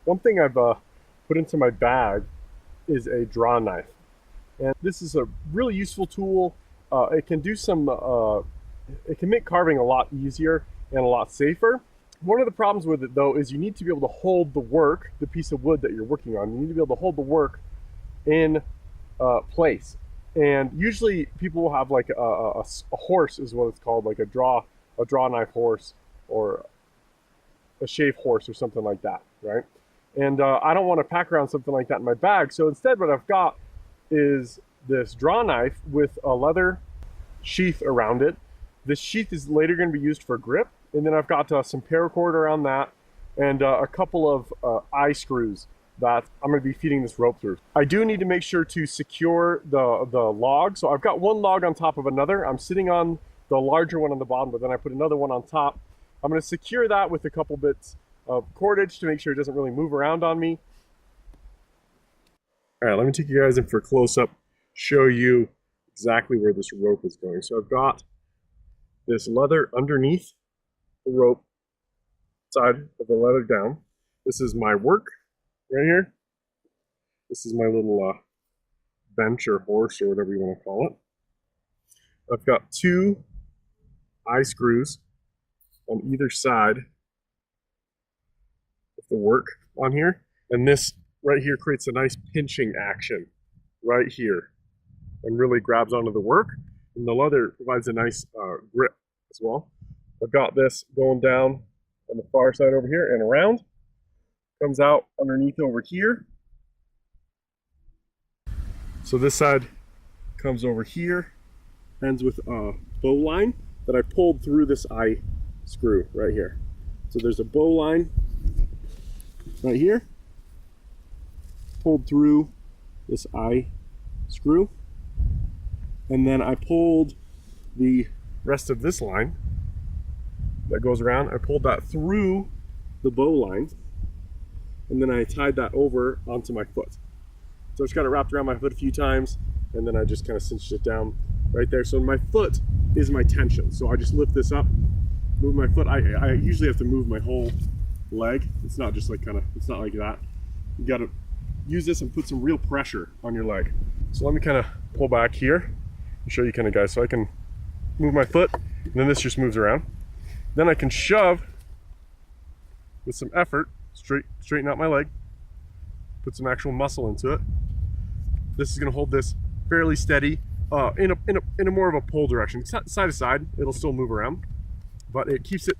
One thing I've put into my bag is a draw knife. And this is a really useful tool. It can do it can make carving a lot easier and a lot safer. One of the problems with it though is you need to be able to hold the work, the piece of wood that you're working on. You need to be able to hold the work in place. And usually people will have like a horse is what it's called, like a draw knife horse or a shave horse or something like that, right? And I don't want to pack around something like that in my bag. So instead what I've got is this draw knife with a leather sheath around it. This sheath is later going to be used for grip. And then I've got some paracord around that and a couple of eye screws that I'm going to be feeding this rope through. I do need to make sure to secure the log. So I've got one log on top of another. I'm sitting on the larger one on the bottom, but then I put another one on top. I'm going to secure that with a couple bits of cordage to make sure it doesn't really move around on me. All right, let me take you guys in for a close-up, show you exactly where this rope is going. So I've got this leather underneath the rope side of the leather down. This is my work right here. This is my little bench or horse or whatever you want to call it. I've got two eye screws on either side of the work on here, and this right here creates a nice pinching action right here and really grabs onto the work, and the leather provides a nice grip as well. I've got this going down on the far side over here and around, comes out underneath over here. So this side comes over here, ends with a bow line that I pulled through this eye screw right here. So there's a bow line right here, pulled through this eye screw, and then I pulled the rest of this line that goes around. I pulled that through the bow line, and then I tied that over onto my foot. So I just got it wrapped around my foot a few times, and then I just kind of cinched it down right there. So my foot is my tension. So I just lift this up, move my foot. I usually have to move my whole leg. It's not just like it's not like that. You got to use this and put some real pressure on your leg. So let me kind of pull back here and show you kind of guys. So I can move my foot, and then this just moves around. Then I can shove with some effort, straighten out my leg, put some actual muscle into it. This is going to hold this fairly steady in a more of a pull direction. Side to side, it'll still move around, but it keeps it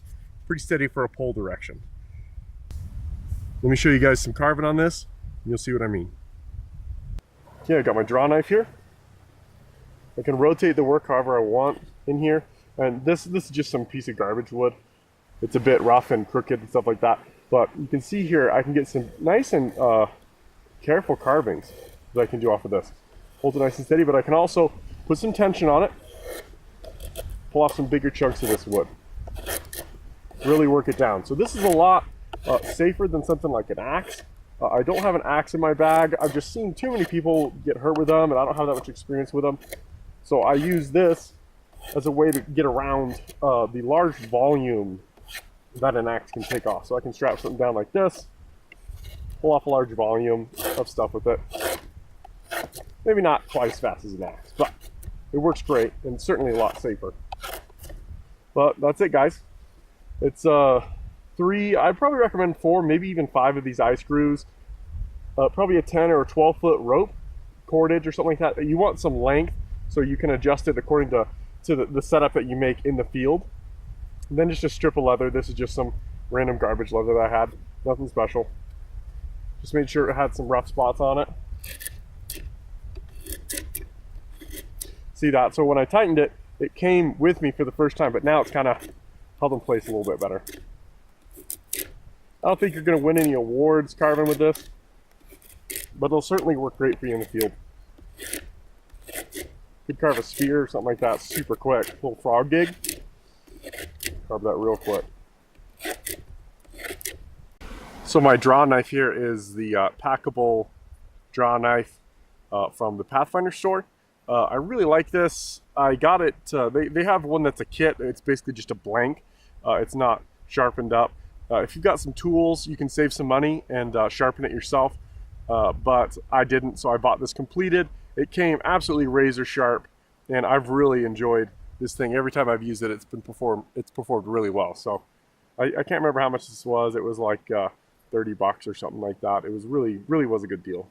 pretty steady for a pull direction. Let me show you guys some carving on this, and you'll see what I mean. Okay, I got my draw knife here. I can rotate the work however I want in here. And this is just some piece of garbage wood. It's a bit rough and crooked and stuff like that. But you can see here, I can get some nice and careful carvings that I can do off of this. Hold it nice and steady, but I can also put some tension on it, pull off some bigger chunks of this wood, really work it down. So this is a lot safer than something like an axe. I don't have an axe in my bag. I've just seen too many people get hurt with them, and I don't have that much experience with them. So I use this as a way to get around the large volume that an axe can take off. So I can strap something down like this, pull off a large volume of stuff with it. Maybe not quite as fast as an axe, but it works great and certainly a lot safer. But that's it, guys. It's three, I'd probably recommend 4, maybe even 5 of these eye screws. Probably a 10 or 12 foot rope, cordage or something like that. You want some length so you can adjust it according to the setup that you make in the field. And then just a strip of leather. This is just some random garbage leather that I had. Nothing special. Just made sure it had some rough spots on it. See that? So when I tightened it, it came with me for the first time, but now it's kind of held in place a little bit better. I don't think you're going to win any awards carving with this, but it'll certainly work great for you in the field. Could carve a spear or something like that super quick. Little frog gig. Carve that real quick. So my draw knife here is the Packable draw knife from the Pathfinder store. I really like this. I got it, they have one that's a kit. It's basically just a blank. It's not sharpened up. If you've got some tools, you can save some money and sharpen it yourself. But I didn't, so I bought this completed. It came absolutely razor sharp, and I've really enjoyed this thing. Every time I've used it, it's performed really well. So I can't remember how much this was. It was like $30 or something like that. It was really was a good deal.